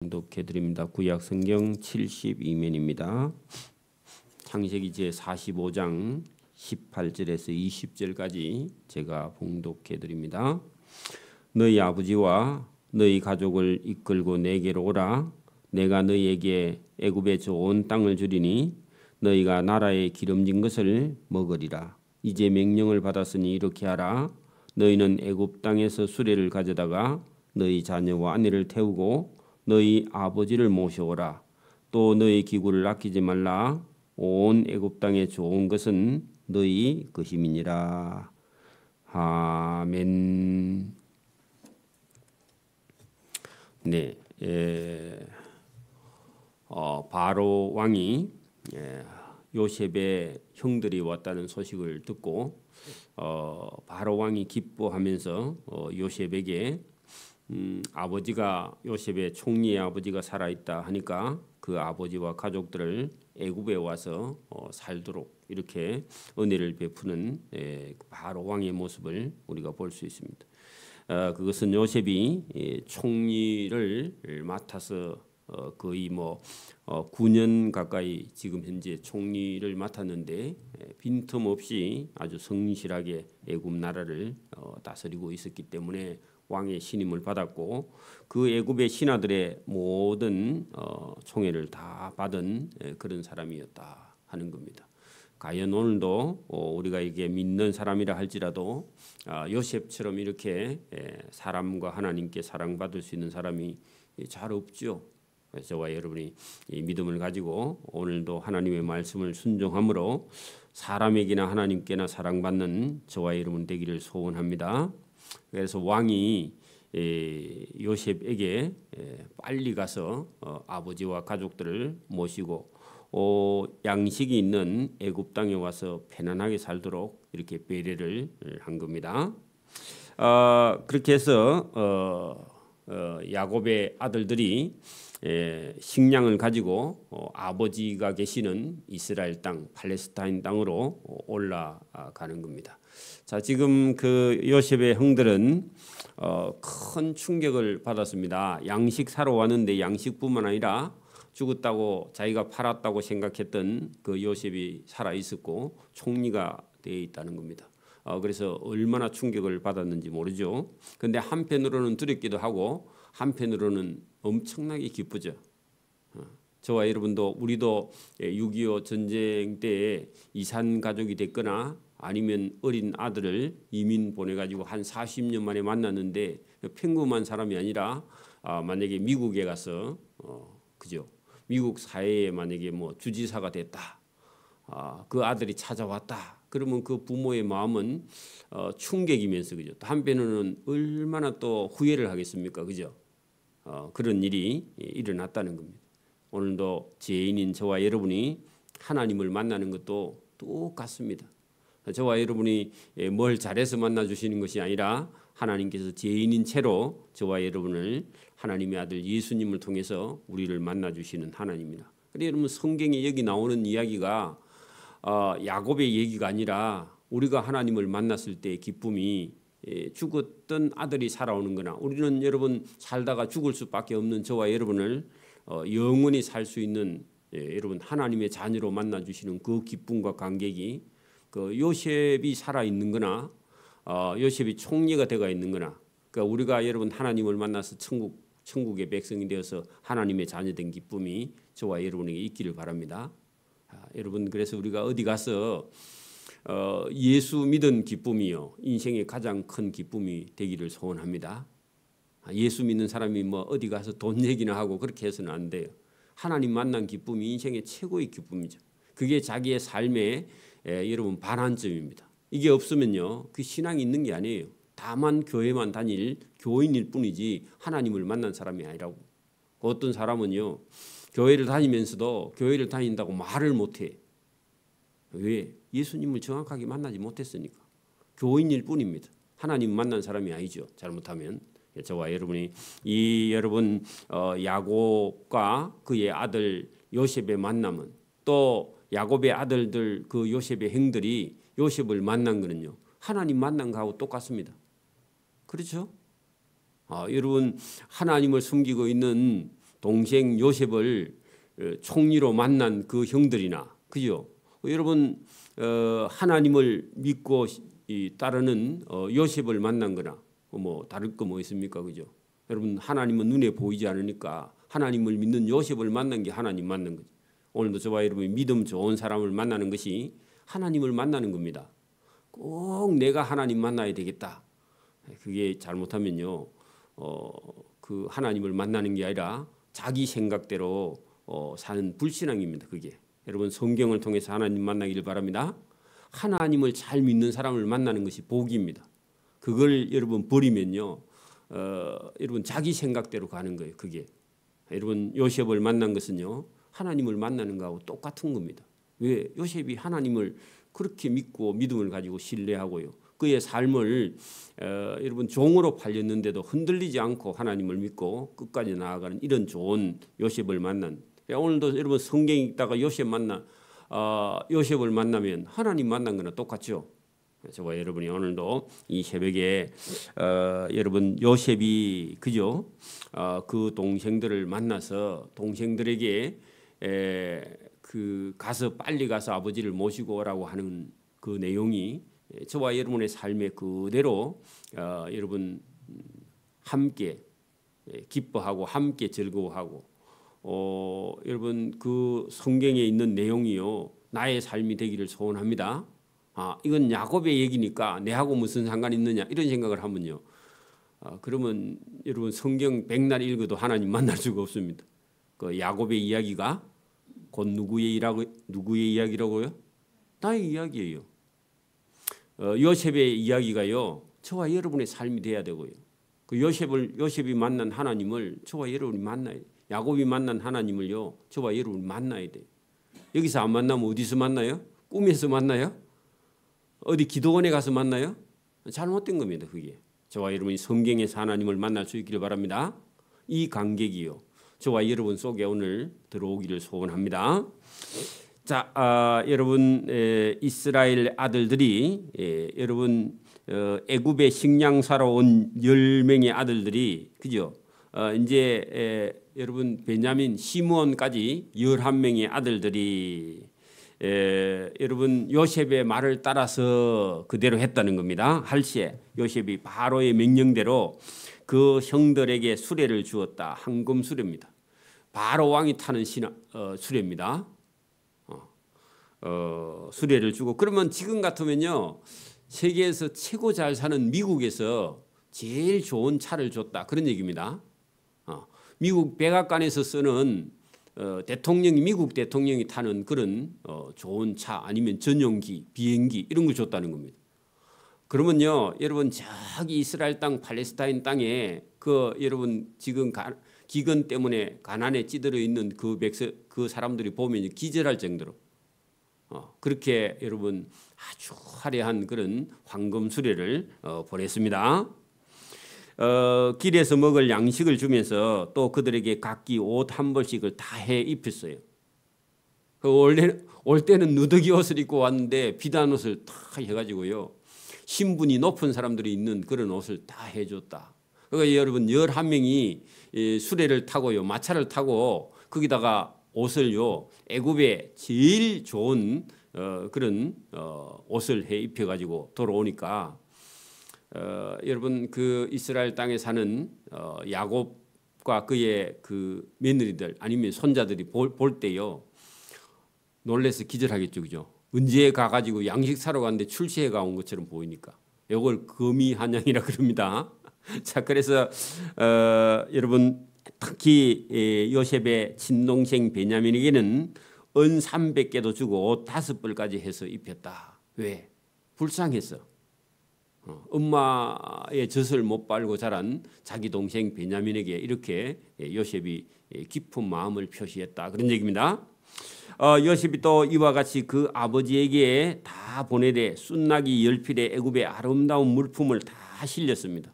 봉독해 드립니다. 구약 성경 72면입니다. 창세기 제 45장 18절에서 20절까지 제가 봉독해 드립니다. 너희 아버지와 너희 가족을 이끌고 내게로 오라. 내가 너희에게 애굽의 좋은 땅을 주리니 너희가 나라의 기름진 것을 먹으리라. 이제 명령을 받았으니 이렇게 하라. 너희는 애굽 땅에서 수레를 가져다가 너희 자녀와 아내를 태우고 너희 아버지를 모셔오라. 또 너희 기구를 아끼지 말라. 온 애굽 땅의 좋은 것은 너희 것임이니라. 아멘. 네, 바로 왕이 요셉의 형들이 왔다는 소식을 듣고 바로 왕이 기뻐하면서 요셉에게 아버지가 요셉의 총리의 아버지가 살아있다 하니까 그 아버지와 가족들을 애굽에 와서 살도록 이렇게 은혜를 베푸는 바로 왕의 모습을 우리가 볼 수 있습니다. 그것은 요셉이 총리를 맡아서 거의 9년 가까이 지금 현재 총리를 맡았는데 빈틈없이 아주 성실하게 애굽 나라를 다스리고 있었기 때문에 왕의 신임을 받았고 그 애굽의 신하들의 모든 총애를 다 받은 그런 사람이었다 하는 겁니다. 과연 오늘도 우리가 이게 믿는 사람이라 할지라도 요셉처럼 이렇게 사람과 하나님께 사랑받을 수 있는 사람이 잘 없죠. 저와 여러분이 이 믿음을 가지고 오늘도 하나님의 말씀을 순종함으로 사람에게나 하나님께나 사랑받는 저와 여러분 되기를 소원합니다. 그래서 왕이 요셉에게 빨리 가서 아버지와 가족들을 모시고 양식이 있는 애굽 땅에 와서 편안하게 살도록 이렇게 배려를 한 겁니다. 그렇게 해서 야곱의 아들들이 식량을 가지고 아버지가 계시는 이스라엘 땅 팔레스타인 땅으로 올라가는 겁니다. 자, 지금 그 요셉의 형들은 큰 충격을 받았습니다. 양식 사러 왔는데 양식뿐만 아니라 죽었다고 자기가 팔았다고 생각했던 그 요셉이 살아 있었고 총리가 되어 있다는 겁니다. 그래서 얼마나 충격을 받았는지 모르죠. 그런데 한편으로는 두렵기도 하고 한편으로는 엄청나게 기쁘죠. 저와 여러분도 우리도 6.25 전쟁 때에 이산 가족이 됐거나 아니면 어린 아들을 이민 보내가지고 한 40년 만에 만났는데 평범한 사람이 아니라 만약에 미국에 가서 그죠? 미국 사회에 만약에 주지사가 됐다. 그 아들이 찾아왔다. 그러면 그 부모의 마음은 충격이면서 그죠? 또 한편으로는 얼마나 또 후회를 하겠습니까? 그죠? 그런 일이 일어났다는 겁니다. 오늘도 죄인인 저와 여러분이 하나님을 만나는 것도 똑같습니다. 저와 여러분이 뭘 잘해서 만나 주시는 것이 아니라 하나님께서 죄인인 채로 저와 여러분을 하나님의 아들 예수님을 통해서 우리를 만나 주시는 하나님입니다. 그런데 여러분 성경에 여기 나오는 이야기가 야곱의 얘기가 아니라 우리가 하나님을 만났을 때의 기쁨이 죽었던 아들이 살아오는 거나 우리는 여러분 살다가 죽을 수밖에 없는 저와 여러분을 영원히 살 수 있는 여러분 하나님의 자녀로 만나 주시는 그 기쁨과 감격이 그 요셉이 살아 있는 거나 요셉이 총리가 되어 있는 거나 그러니까 우리가 여러분 하나님을 만나서 천국의 백성이 되어서 하나님의 자녀된 기쁨이 저와 여러분에게 있기를 바랍니다. 여러분 그래서 우리가 어디 가서 예수 믿은 기쁨이요 인생의 가장 큰 기쁨이 되기를 소원합니다. 예수 믿는 사람이 어디 가서 돈 얘기나 하고 그렇게 해서는 안 돼요. 하나님 만난 기쁨이 인생의 최고의 기쁨이죠. 그게 자기의 삶의 여러분 반환점입니다. 이게 없으면요 그 신앙이 있는 게 아니에요. 다만 교회만 다닐 교인일 뿐이지 하나님을 만난 사람이 아니라고. 어떤 사람은요 교회를 다니면서도 교회를 다닌다고 말을 못해. 왜? 예수님을 정확하게 만나지 못했으니까. 교인일 뿐입니다. 하나님 만난 사람이 아니죠. 잘못하면. 저와 여러분이 이 여러분 야곱과 그의 아들 요셉의 만남은 또 야곱의 아들들 그 요셉의 형들이 요셉을 만난 거는요 하나님 만난 거하고 똑같습니다. 그렇죠? 여러분 하나님을 숨기고 있는 동생 요셉을 총리로 만난 그 형들이나 그죠? 여러분 하나님을 믿고 따르는 요셉을 만난 거나 뭐 다를 거 뭐 있습니까? 그죠? 여러분 하나님은 눈에 보이지 않으니까 하나님을 믿는 요셉을 만난 게 하나님 만난 거죠. 오늘도 저와 여러분이 믿음 좋은 사람을 만나는 것이 하나님을 만나는 겁니다. 꼭 내가 하나님 만나야 되겠다. 그게 잘못하면요, 그 하나님을 만나는 게 아니라 자기 생각대로 사는 불신앙입니다. 그게 여러분 성경을 통해서 하나님 만나기를 바랍니다. 하나님을 잘 믿는 사람을 만나는 것이 복입니다. 그걸 여러분 버리면요, 여러분 자기 생각대로 가는 거예요. 그게 여러분 요셉을 만난 것은요 하나님을 만나는 거하고 똑같은 겁니다. 왜? 요셉이 하나님을 그렇게 믿고 믿음을 가지고 신뢰하고요. 그의 삶을 여러분 종으로 팔렸는데도 흔들리지 않고 하나님을 믿고 끝까지 나아가는 이런 좋은 요셉을 만난. 오늘도 여러분 성경 읽다가 요셉을 만나면 하나님 만난 거나 똑같죠. 저와 여러분이 오늘도 이 새벽에 여러분 요셉이 그죠? 그 동생들을 만나서 동생들에게 그 빨리 가서 아버지를 모시고 오라고 하는 그 내용이 저와 여러분의 삶에 그대로 여러분 함께 기뻐하고 함께 즐거워하고 여러분 그 성경에 있는 내용이요 나의 삶이 되기를 소원합니다. 이건 야곱의 얘기니까 내하고 무슨 상관이 있느냐 이런 생각을 하면요. 그러면 여러분 성경 백날 읽어도 하나님 만날 수가 없습니다. 그 야곱의 이야기가 곧 누구의 이야기라고요? 나의 이야기예요. 요셉의 이야기가요. 저와 여러분의 삶이 돼야 되고요. 그 요셉이 만난 하나님을 저와 여러분이 만나야 돼요. 야곱이 만난 하나님을요. 저와 여러분이 만나야 돼요. 여기서 안 만나면 어디서 만나요? 꿈에서 만나요? 어디 기도원에 가서 만나요? 잘못된 겁니다. 그게. 저와 여러분이 성경에서 하나님을 만날 수 있기를 바랍니다. 이 간격이요. 저와 여러분 속에 오늘 들어오기를 소원합니다. 자, 여러분 이스라엘 아들들이 여러분 애굽의 식량사로 온 10명의 아들들이 그죠? 이제 여러분 베냐민 시므온까지 11명의 아들들이 여러분 요셉의 말을 따라서 그대로 했다는 겁니다. 할시에 요셉이 바로의 명령대로 그 형들에게 수레를 주었다. 황금 수레입니다. 바로 왕이 타는 수레입니다. 수레를 주고 그러면 지금 같으면요 세계에서 최고 잘 사는 미국에서 제일 좋은 차를 줬다 그런 얘기입니다. 미국 백악관에서 쓰는 미국 대통령이 타는 그런 좋은 차 아니면 전용기, 비행기 이런 걸 줬다는 겁니다. 그러면요, 여러분 저기 이스라엘 땅, 팔레스타인 땅에 그 여러분 지금 기근 때문에 가난에 찌들어 있는 그 사람들이 보면 기절할 정도로 그렇게 여러분 아주 화려한 그런 황금 수레를 보냈습니다. 길에서 먹을 양식을 주면서 또 그들에게 각기 옷 한 벌씩을 다 해 입혔어요. 올 때는 누더기 옷을 입고 왔는데 비단 옷을 다 해가지고요. 신분이 높은 사람들이 있는 그런 옷을 다 해줬다. 그러니까 여러분 11명이 수레를 타고요. 마차를 타고 거기다가 옷을요. 애굽의 제일 좋은 그런 옷을 해 입혀가지고 돌아오니까 여러분 그 이스라엘 땅에 사는 야곱과 그의 그 며느리들 아니면 손자들이 볼 때요 놀래서 기절하겠죠, 그죠? 언제 가가지고 양식 사러 갔는데 출시해 가온 것처럼 보이니까 이걸 거미한양이라 그럽니다. 자, 그래서 여러분 특히 요셉의 친동생 베냐민에게는 은 300개도 주고 옷 5벌까지 해서 입혔다. 왜? 불쌍해서. 엄마의 젖을 못 빨고 자란 자기 동생 베냐민에게 이렇게 요셉이 깊은 마음을 표시했다. 그런 얘기입니다. 요셉이 또 이와 같이 그 아버지에게 다 보내되 순낙이 10필에 애굽의 아름다운 물품을 다 실렸습니다.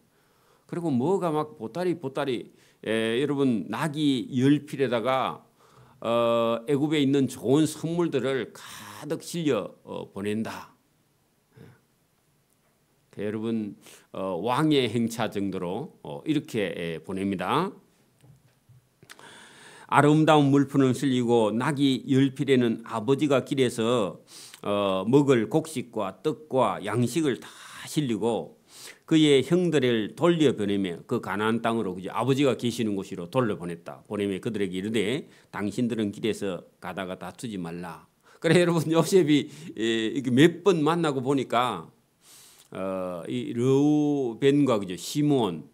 그리고 뭐가 막 보따리 여러분 낙이 10필에다가 애굽에 있는 좋은 선물들을 가득 실려 보낸다. 여러분 왕의 행차 정도로 이렇게 보냅니다. 아름다운 물품을 실리고 낙이 열필에는 아버지가 길에서 먹을 곡식과 떡과 양식을 다 실리고 그의 형들을 돌려보내며 그 가나안 땅으로 그죠? 아버지가 계시는 곳으로 돌려보냈다. 보내며 그들에게 이르되 당신들은 길에서 가다가 다투지 말라. 그래 여러분 요셉이 몇 번 만나고 보니까 이 르우벤과 그죠? 시므온,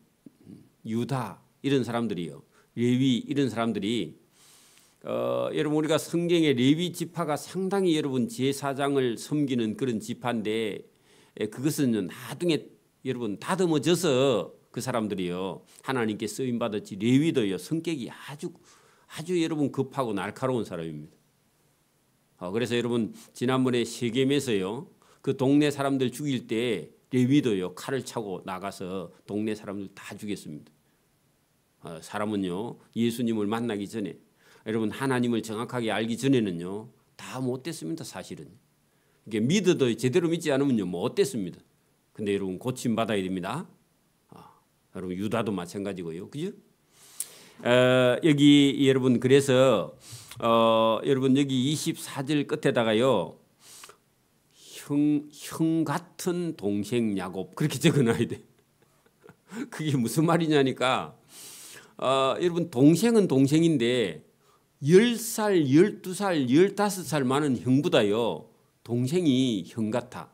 유다 이런 사람들이요. 레위 이런 사람들이 여러분 우리가 성경의 레위 지파가 상당히 여러분 제사장을 섬기는 그런 지파인데 그것은 나중에 여러분 다듬어져서 그 사람들이요 하나님께 쓰임 받았지. 레위도요 성격이 아주 여러분 급하고 날카로운 사람입니다. 그래서 여러분 지난번에 세겜에서요 그 동네 사람들 죽일 때 레위도요 칼을 차고 나가서 동네 사람들 다 죽였습니다. 사람은요 예수님을 만나기 전에 여러분 하나님을 정확하게 알기 전에는요 다 못됐습니다. 사실은 이게 믿어도 제대로 믿지 않으면요 뭐 어땠습니다. 근데 여러분 고침 받아야 됩니다. 여러분 유다도 마찬가지고요, 그죠? 여기 여러분 그래서 여러분 여기 24절 끝에다가요 형 같은 동생 야곱 그렇게 적어놔야 돼. 그게 무슨 말이냐니까 여러분 동생은 동생인데 10살, 12살, 15살 많은 형보다요 동생이 형 같아.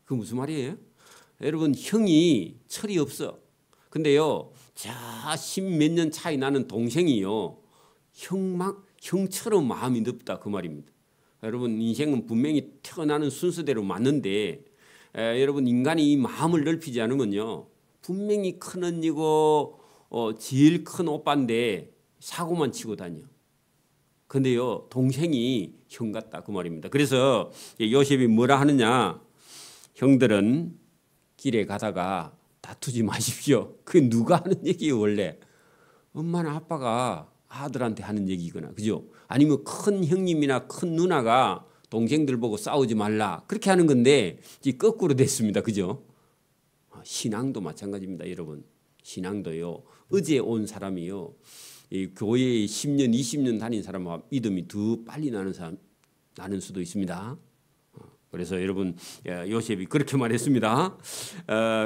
그 무슨 말이에요? 여러분 형이 철이 없어. 근데요 자 10몇 년 차이 나는 동생이요 형처럼 마음이 넓다 그 말입니다. 여러분 인생은 분명히 태어나는 순서대로 맞는데 여러분 인간이 이 마음을 넓히지 않으면요 분명히 큰 언니고 제일 큰 오빠인데 사고만 치고 다녀. 근데요 동생이 형 같다 그 말입니다. 그래서 요셉이 뭐라 하느냐, 형들은 길에 가다가 다투지 마십시오. 그게 누가 하는 얘기예요 원래? 엄마나 아빠가 아들한테 하는 얘기거나 그죠? 아니면 큰 형님이나 큰 누나가 동생들 보고 싸우지 말라 그렇게 하는 건데 이제 거꾸로 됐습니다. 그죠? 신앙도 마찬가지입니다. 여러분 신앙도요 어제 온 사람이요 이 교회에 10년 20년 다닌 사람과 믿음이 더 빨리 나는 수도 있습니다. 그래서 여러분 요셉이 그렇게 말했습니다.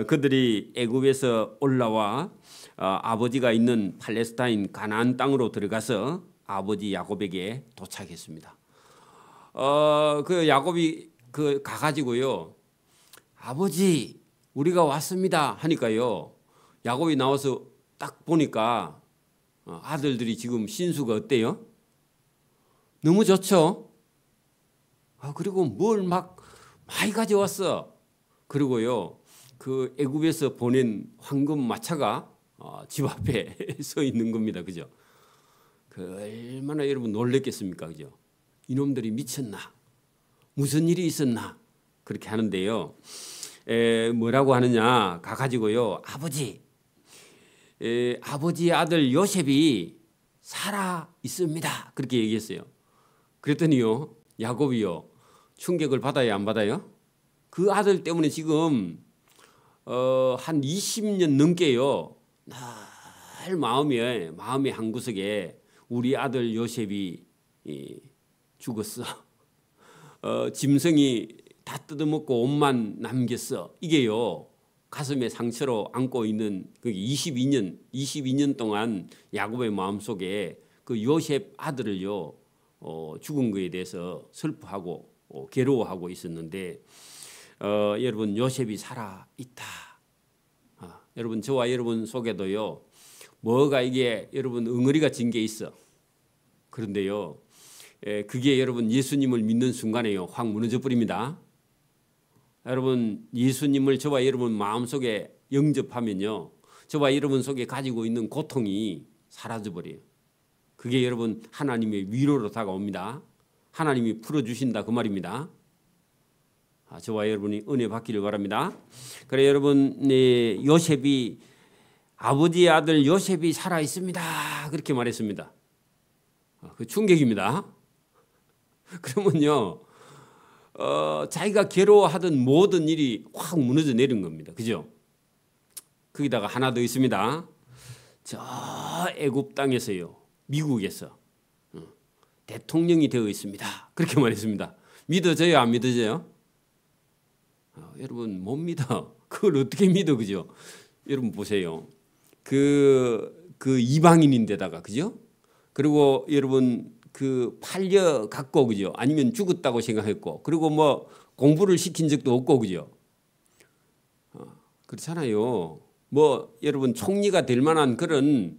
그들이 애굽에서 올라와 아버지가 있는 팔레스타인 가나안 땅으로 들어가서 아버지 야곱에게 도착했습니다. 그 야곱이 가가지고요 아버지 우리가 왔습니다 하니까요 야곱이 나와서 딱 보니까 아들들이 지금 신수가 어때요? 너무 좋죠. 그리고 뭘 막 많이 가져왔어. 그리고요 그 애굽에서 보낸 황금 마차가 집 앞에 서 있는 겁니다. 그죠? 얼마나 여러분 놀랬겠습니까? 그죠? 이놈들이 미쳤나? 무슨 일이 있었나? 그렇게 하는데요. 뭐라고 하느냐? 가가지고요 아버지의 아들 요셉이 살아 있습니다. 그렇게 얘기했어요. 그랬더니요 야곱이요 충격을 받아야 안 받아요? 그 아들 때문에 지금 한 20년 넘게요 늘 마음의 한 구석에 우리 아들 요셉이 죽었어. 짐승이 다 뜯어먹고 옷만 남겼어. 이게요 가슴에 상처로 안고 있는 22년 동안 야곱의 마음속에 그 요셉 아들을요 죽은 것에 대해서 슬퍼하고 괴로워하고 있었는데 여러분 요셉이 살아있다. 여러분 저와 여러분 속에도요 뭐가 이게 여러분 응어리가 진 게 있어. 그런데요 그게 여러분 예수님을 믿는 순간에요 확 무너져 버립니다. 여러분 예수님을 저와 여러분 마음속에 영접하면요 저와 여러분 속에 가지고 있는 고통이 사라져 버려요. 그게 여러분 하나님의 위로로 다가옵니다. 하나님이 풀어주신다 그 말입니다. 저와 여러분이 은혜 받기를 바랍니다. 그래 여러분 요셉이 아버지의 아들 요셉이 살아 있습니다 그렇게 말했습니다. 그 충격입니다. 그러면요 자기가 괴로워하던 모든 일이 확 무너져 내린 겁니다. 그죠? 거기다가 하나 더 있습니다. 저 애굽 땅에서요 미국에서 대통령이 되어 있습니다. 그렇게 말했습니다. 믿어져요? 안 믿어져요? 여러분 못 믿어. 그걸 어떻게 믿어, 그죠? 여러분 보세요. 그 이방인인데다가, 그죠? 그리고 여러분 팔려 갔고, 그죠? 아니면 죽었다고 생각했고, 그리고 뭐 공부를 시킨 적도 없고, 그죠? 그렇잖아요. 뭐 여러분 총리가 될 만한 그런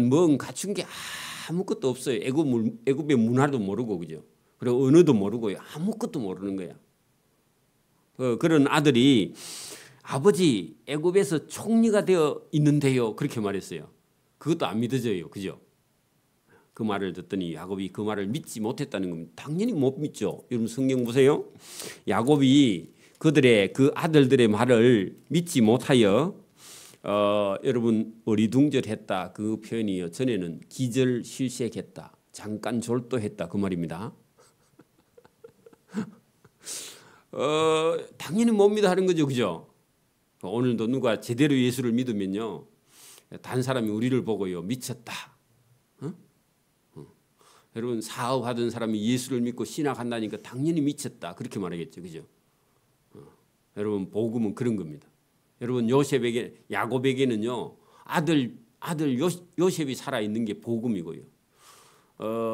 뭔 갖춘 게 아무것도 없어요. 애굽의 문화도 모르고, 그죠? 그리고 언어도 모르고 아무것도 모르는 거야. 그런 아들이 아버지 애굽에서 총리가 되어 있는데요, 그렇게 말했어요. 그것도 안 믿어져요, 그죠? 그 말을 듣더니 야곱이 그 말을 믿지 못했다는 겁니다. 당연히 못 믿죠. 여러분 성경 보세요. 야곱이 그들의 그 아들들의 말을 믿지 못하여 여러분 어리둥절했다, 그 표현이요, 전에는 기절실색했다, 잠깐 졸도했다, 그 말입니다. 당연히 못 믿어 하는 거죠, 그죠? 오늘도 누가 제대로 예수를 믿으면요, 다른 사람이 우리를 보고요, 미쳤다. 여러분 사업하던 사람이 예수를 믿고 신학한다니까 당연히 미쳤다, 그렇게 말하겠죠, 그죠? 여러분 복음은 그런 겁니다. 여러분 야곱에게는요, 아들 요셉이 살아 있는 게 복음이고요.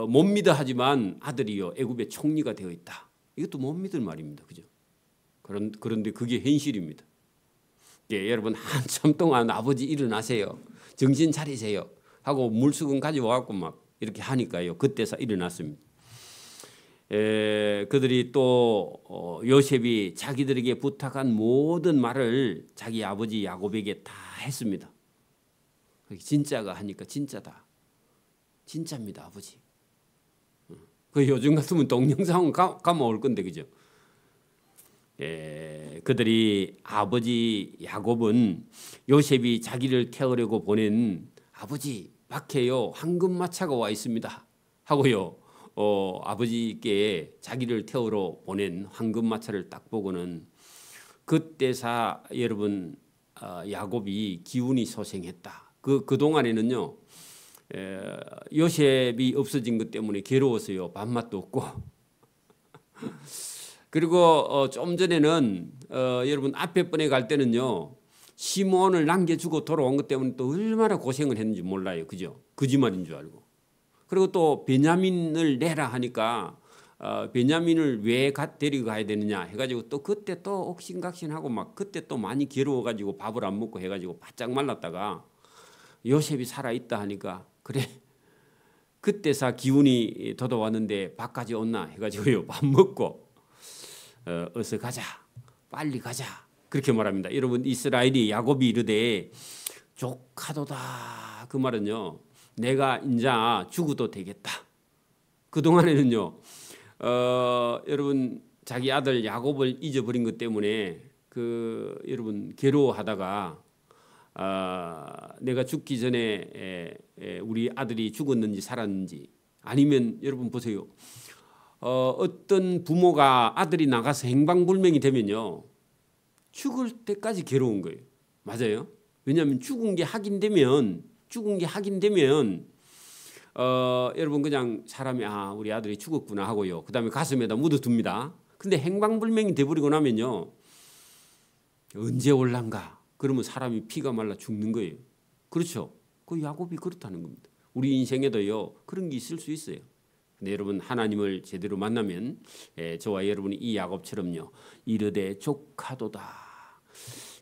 못 믿어 하지만 아들이요 애굽의 총리가 되어 있다. 이것도 못 믿을 말입니다, 그죠? 그런데 그게 현실입니다. 예, 여러분 한참 동안 아버지 일어나세요, 정신 차리세요 하고 물수건 가져와갖고 막 이렇게 하니까요, 그때서 일어났습니다. 그들이 또 요셉이 자기들에게 부탁한 모든 말을 자기 아버지 야곱에게 다 했습니다. 진짜가 하니까 진짜다, 진짜입니다 아버지. 그 요즘 같으면 동영상은 감아올 건데, 그죠? 그들이 아버지 야곱은 요셉이 자기를 태우려고 보낸 아버지 밖에요 황금마차가 와 있습니다 하고요, 아버지께 자기를 태우러 보낸 황금마차를 딱 보고는 그때사 여러분 야곱이 기운이 소생했다. 그 동안에는요, 요셉이 없어진 것 때문에 괴로웠어요. 밥맛도 없고. 그리고 좀 전에는 여러분 앞에 번에 갈 때는요, 시몬을 남겨주고 돌아온 것 때문에 또 얼마나 고생을 했는지 몰라요, 그죠? 거짓말인 줄 알고. 그리고 또 베냐민을 내라 하니까 베냐민을 왜 데리고 가야 되느냐 해가지고 또 그때 또 옥신각신하고 막 그때 또 많이 괴로워가지고 밥을 안 먹고 해가지고 바짝 말랐다가 요셉이 살아있다 하니까 그래 그때사 기운이 돋아왔는데 밥까지 온나 해가지고요, 밥 먹고 어서 가자, 빨리 가자, 그렇게 말합니다. 여러분 이스라엘이 야곱이 이르되 조카도다, 그 말은요, 내가 인자 죽어도 되겠다. 그동안에는요, 여러분 자기 아들 야곱을 잊어버린 것 때문에 여러분 괴로워하다가 내가 죽기 전에 우리 아들이 죽었는지 살았는지, 아니면 여러분 보세요, 어떤 부모가 아들이 나가서 행방불명이 되면요, 죽을 때까지 괴로운 거예요. 맞아요? 왜냐하면 죽은 게 확인되면 여러분 그냥 사람이 우리 아들이 죽었구나 하고요, 그 다음에 가슴에다 묻어둡니다. 근데 행방불명이 돼버리고 나면요, 언제 올란가 그러면 사람이 피가 말라 죽는 거예요. 그렇죠? 그 야곱이 그렇다는 겁니다. 우리 인생에도요 그런 게 있을 수 있어요. 근데 여러분 하나님을 제대로 만나면 저와 여러분이 이 야곱처럼요, 이르되 조카도다,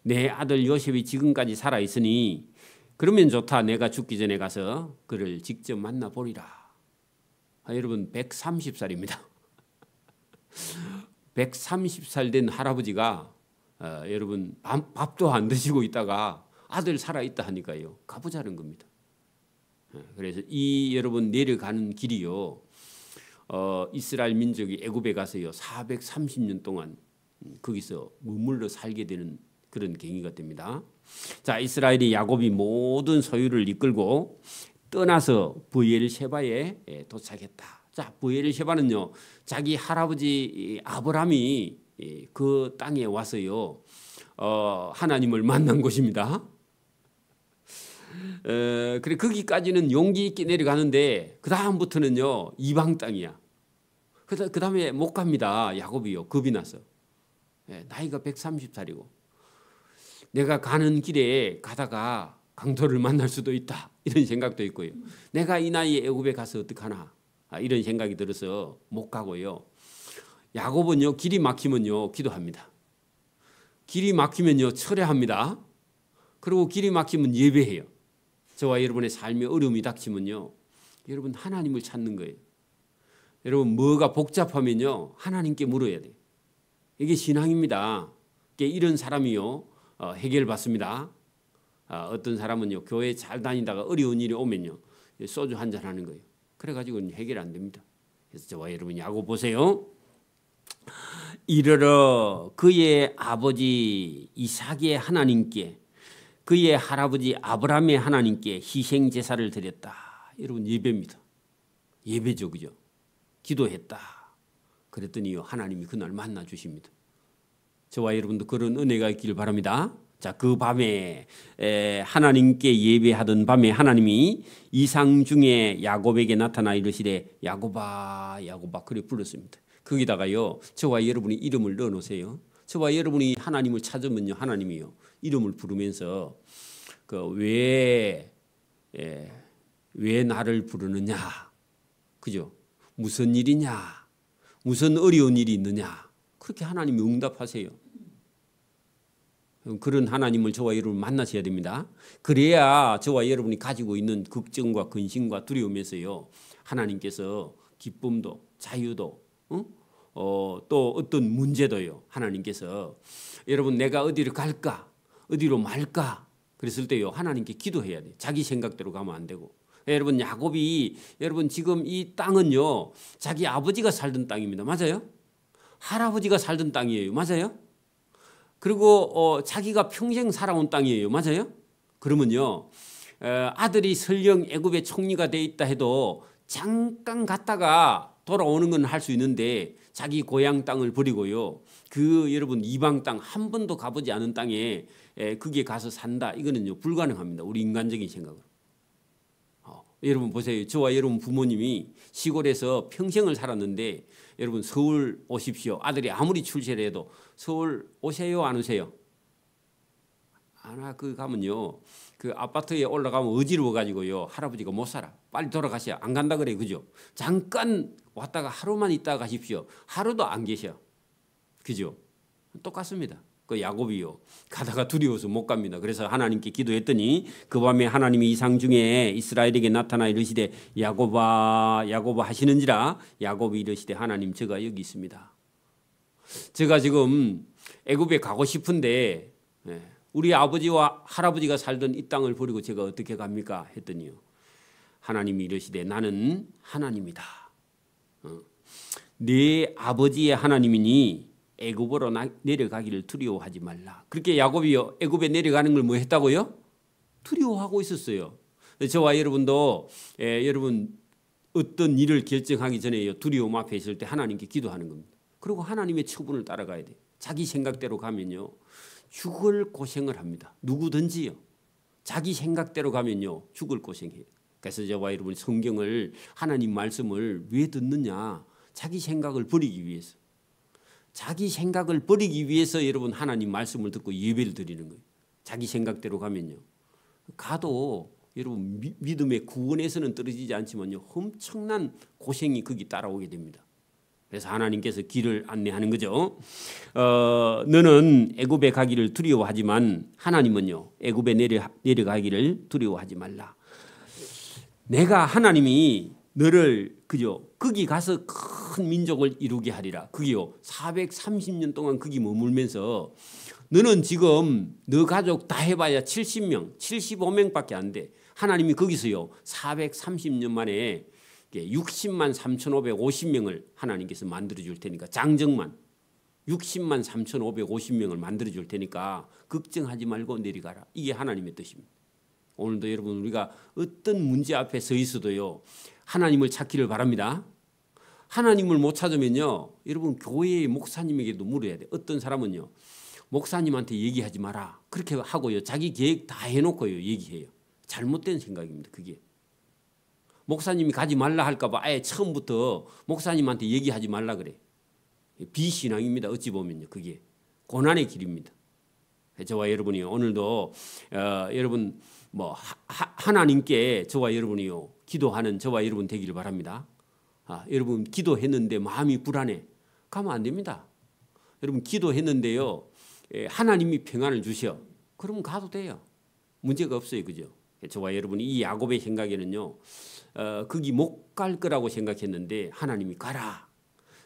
내 아들 요셉이 지금까지 살아있으니 그러면 좋다, 내가 죽기 전에 가서 그를 직접 만나보리라. 여러분 130살입니다 130살 된 할아버지가 여러분 밥도 안 드시고 있다가 아들 살아있다 하니까요, 가보자는 겁니다. 그래서 이 여러분 내려가는 길이요, 이스라엘 민족이 애굽에 가서요 430년 동안 거기서 머물러 살게 되는 그런 계기가 됩니다. 자, 이스라엘이 야곱이 모든 소유를 이끌고 떠나서 브엘셰바에 도착했다. 자, 브엘셰바는요 자기 할아버지 아브라함이 그 땅에 와서요 하나님을 만난 곳입니다. 그래 거기까지는 용기 있게 내려가는데 그 다음부터는요 이방 땅이야. 그 다음에 못 갑니다. 야곱이요. 겁이 나서. 나이가 130살이고 내가 가는 길에 가다가 강도를 만날 수도 있다. 이런 생각도 있고요. 내가 이 나이에 애굽에 가서 어떡하나. 이런 생각이 들어서 못 가고요. 야곱은요 길이 막히면요 기도합니다. 길이 막히면요 철회합니다. 그리고 길이 막히면 예배해요. 저와 여러분의 삶에 어려움이 닥치면요 여러분 하나님을 찾는 거예요. 여러분 뭐가 복잡하면요 하나님께 물어야 돼요. 이게 신앙입니다. 이런 사람이요 해결받습니다. 어떤 사람은요 교회 잘 다니다가 어려운 일이 오면요 소주 한잔 하는 거예요. 그래가지고 해결 안 됩니다. 그래서 저와 여러분 야곱 보세요. 이르러 그의 아버지 이삭의 하나님께 그의 할아버지 아브라함의 하나님께 희생 제사를 드렸다. 여러분 예배입니다. 예배죠, 그죠? 기도했다. 그랬더니요 하나님이 그날 만나 주십니다. 저와 여러분도 그런 은혜가 있기를 바랍니다. 자, 그 밤에 하나님께 예배하던 밤에 하나님이 이상 중에 야곱에게 나타나 이르시되 야곱아 야곱아 그래 불렀습니다. 거기다가요 저와 여러분이 이름을 넣어놓으세요. 저와 여러분이 하나님을 찾으면요 하나님이요 이름을 부르면서 왜 나를 부르느냐, 그죠? 무슨 일이냐, 무슨 어려운 일이 있느냐, 그렇게 하나님이 응답하세요. 그런 하나님을 저와 여러분 만나셔야 됩니다. 그래야 저와 여러분이 가지고 있는 걱정과 근심과 두려움에서요 하나님께서 기쁨도 자유도 또 어떤 문제도요 하나님께서 여러분 내가 어디로 갈까 어디로 말까 그랬을 때요 하나님께 기도해야 돼요. 자기 생각대로 가면 안 되고. 여러분 야곱이 여러분 지금 이 땅은요 자기 아버지가 살던 땅입니다. 맞아요? 할아버지가 살던 땅이에요. 맞아요? 그리고 자기가 평생 살아온 땅이에요. 맞아요? 그러면요 아들이 설령 애굽의 총리가 돼 있다 해도 잠깐 갔다가 돌아오는 건 할 수 있는데 자기 고향 땅을 버리고요 그 여러분 이방 땅 한 번도 가보지 않은 땅에 거기에 가서 산다 이거는요 불가능합니다. 우리 인간적인 생각으로. 여러분 보세요. 저와 여러분 부모님이 시골에서 평생을 살았는데 여러분 서울 오십시오. 아들이 아무리 출세를 해도 서울 오세요 안 오세요? 그 가면요 그 아파트에 올라가면 어지러워 가지고요 할아버지가 못 살아. 빨리 돌아가셔. 안 간다 그래. 그죠? 잠깐 왔다가 하루만 있다가 가십시오. 하루도 안 계셔. 그죠? 똑같습니다. 그 야곱이요 가다가 두려워서 못 갑니다. 그래서 하나님께 기도했더니 그 밤에 하나님이 이상 중에 이스라엘에게 나타나 이르시되 야곱아 야곱아 하시는지라. 야곱이 이르시되 하나님 제가 여기 있습니다. 제가 지금 애굽에 가고 싶은데 우리 아버지와 할아버지가 살던 이 땅을 버리고 제가 어떻게 갑니까 했더니요 하나님이 이르시되 나는 하나님이다. 네 아버지의 하나님이니 애굽으로 내려가기를 두려워하지 말라. 그렇게 야곱이요 애굽에 내려가는 걸 뭐 했다고요? 두려워하고 있었어요. 저와 여러분도 여러분 어떤 일을 결정하기 전에 두려움 앞에 있을 때 하나님께 기도하는 겁니다. 그리고 하나님의 처분을 따라가야 돼요. 자기 생각대로 가면요 죽을 고생을 합니다. 누구든지요. 자기 생각대로 가면요 죽을 고생해요. 그래서 저와 여러분 성경을 하나님 말씀을 왜 듣느냐? 자기 생각을 버리기 위해서. 자기 생각을 버리기 위해서 여러분 하나님 말씀을 듣고 예배를 드리는 거예요. 자기 생각대로 가면요. 가도 여러분 믿음의 구원에서는 떨어지지 않지만요. 엄청난 고생이 거기 따라오게 됩니다. 그래서 하나님께서 길을 안내하는 거죠. 너는 애굽에 가기를 두려워하지만 하나님은요. 애굽에 내려가기를 두려워하지 말라. 내가 하나님이 너를 그죠 거기 가서 큰 민족을 이루게 하리라. 그게요 430년 동안 거기 머물면서 너는 지금 너 가족 다 해봐야 70명 75명밖에 안 돼. 하나님이 거기서요 430년 만에 60만 3,550명을 하나님께서 만들어줄 테니까 장정만 60만 3,550명을 만들어줄 테니까 걱정하지 말고 내려가라. 이게 하나님의 뜻입니다. 오늘도 여러분 우리가 어떤 문제 앞에 서 있어도요 하나님을 찾기를 바랍니다. 하나님을 못 찾으면요 여러분 교회의 목사님에게도 물어야 돼요. 어떤 사람은요 목사님한테 얘기하지 마라 그렇게 하고요 자기 계획 다 해놓고요 얘기해요. 잘못된 생각입니다. 그게. 목사님이 가지 말라 할까 봐 아예 처음부터 목사님한테 얘기하지 말라 그래. 비신앙입니다. 어찌 보면요. 그게 고난의 길입니다. 저와 여러분이 오늘도 여러분 뭐 하나님께 저와 여러분이요 기도하는 저와 여러분 되기를 바랍니다. 여러분 기도했는데 마음이 불안해 가면 안 됩니다. 여러분 기도했는데요 하나님이 평안을 주셔 그러면 가도 돼요. 문제가 없어요. 그죠? 저와 여러분이 이 야곱의 생각에는요 거기 못 갈 거라고 생각했는데 하나님이 가라.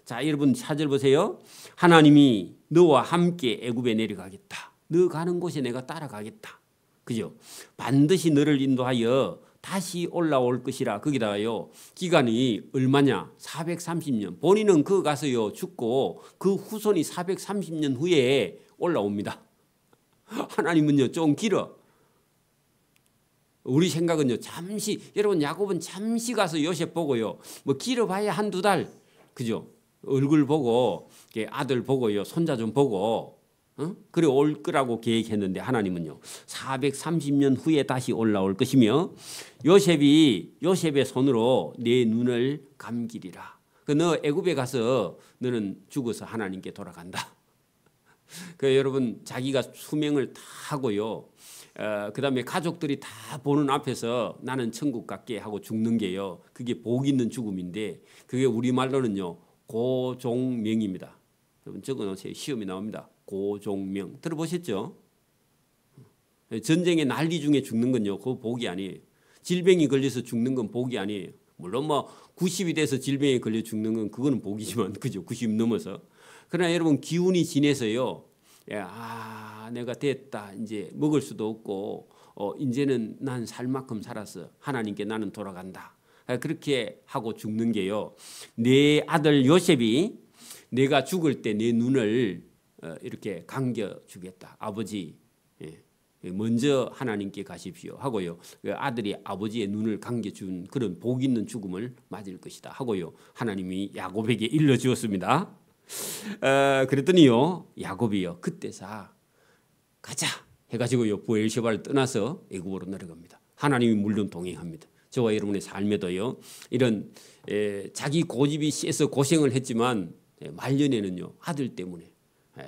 자 여러분 4절 보세요. 하나님이 너와 함께 애굽에 내려가겠다. 너 가는 곳에 내가 따라가겠다. 그죠? 반드시 너를 인도하여 다시 올라올 것이라. 거기다가요 기간이 얼마냐? 430년. 본인은 그 가서요 죽고 그 후손이 430년 후에 올라옵니다. 하나님은요 좀 길어. 우리 생각은요 잠시 여러분 야곱은 잠시 가서 요셉 보고요 뭐 길어봐야 한두 달 그죠? 얼굴 보고 아들 보고요 손자 좀 보고 그래 올 거라고 계획했는데 하나님은요 430년 후에 다시 올라올 것이며 요셉의 손으로 내 눈을 감기리라. 너 애굽에 가서 너는 죽어서 하나님께 돌아간다. 여러분 자기가 수명을 다 하고요 그다음에 가족들이 다 보는 앞에서 나는 천국 갈게 하고 죽는 게요 그게 복 있는 죽음인데 그게 우리말로는요 고종명입니다. 여러분 적어놓으세요. 시험이 나옵니다. 고종명 들어보셨죠? 전쟁의 난리 중에 죽는 건요 그거 복이 아니에요. 질병이 걸려서 죽는 건 복이 아니에요. 물론 뭐 90이 돼서 질병에 걸려 죽는 건 그거는 복이지만 그죠? 90 넘어서. 그러나 여러분 기운이 지내서요 내가 됐다 이제 먹을 수도 없고 이제는 난 살 만큼 살았어. 하나님께 나는 돌아간다. 그렇게 하고 죽는 게요 내 아들 요셉이 내가 죽을 때 내 눈을 이렇게 감겨주겠다. 아버지 먼저 하나님께 가십시오 하고요 아들이 아버지의 눈을 감겨준 그런 복 있는 죽음을 맞을 것이다 하고요 하나님이 야곱에게 일러주었습니다. 그랬더니요 야곱이요 그때사 가자 해가지고요 부엘셰바를 떠나서 애굽으로 내려갑니다. 하나님이 물론 동행합니다. 저와 여러분의 삶에도요 이런 자기 고집이 세서 고생을 했지만 말년에는요 아들 때문에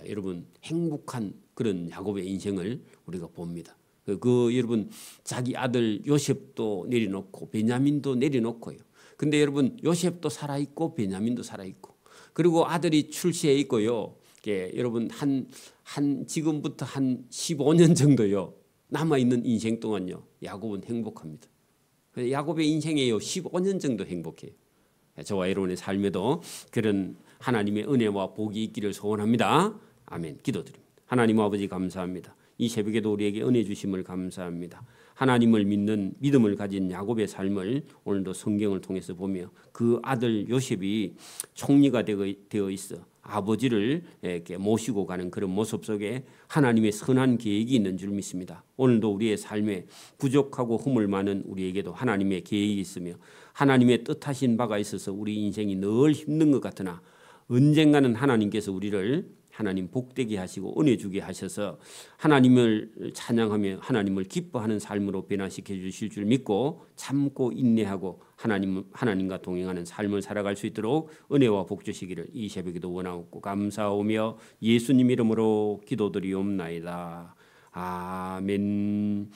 여러분 행복한 그런 야곱의 인생을 우리가 봅니다. 여러분 자기 아들 요셉도 내려놓고 베냐민도 내려놓고요. 근데 여러분 요셉도 살아있고 베냐민도 살아있고 그리고 아들이 출세해 있고요. 여러분 지금부터 한 15년 정도요 남아있는 인생 동안요 야곱은 행복합니다. 야곱의 인생에요 15년 정도 행복해요. 저와 여러분의 삶에도 그런 하나님의 은혜와 복이 있기를 소원합니다. 아멘. 기도드립니다. 하나님 아버지 감사합니다. 이 새벽에도 우리에게 은혜 주심을 감사합니다. 하나님을 믿는 믿음을 가진 야곱의 삶을 오늘도 성경을 통해서 보며 그 아들 요셉이 총리가 되어 있어 아버지를 이렇게 모시고 가는 그런 모습 속에 하나님의 선한 계획이 있는 줄 믿습니다. 오늘도 우리의 삶에 부족하고 허물 많은 우리에게도 하나님의 계획이 있으며 하나님의 뜻하신 바가 있어서 우리 인생이 늘 힘든 것 같으나 언젠가는 하나님께서 우리를 하나님 복되게 하시고 은혜 주게 하셔서 하나님을 찬양하며 하나님을 기뻐하는 삶으로 변화시켜 주실 줄 믿고 참고 인내하고 하나님과 동행하는 삶을 살아갈 수 있도록 은혜와 복 주시기를 이 새벽에도 원하옵고 감사하오며 예수님 이름으로 기도드리옵나이다. 아멘.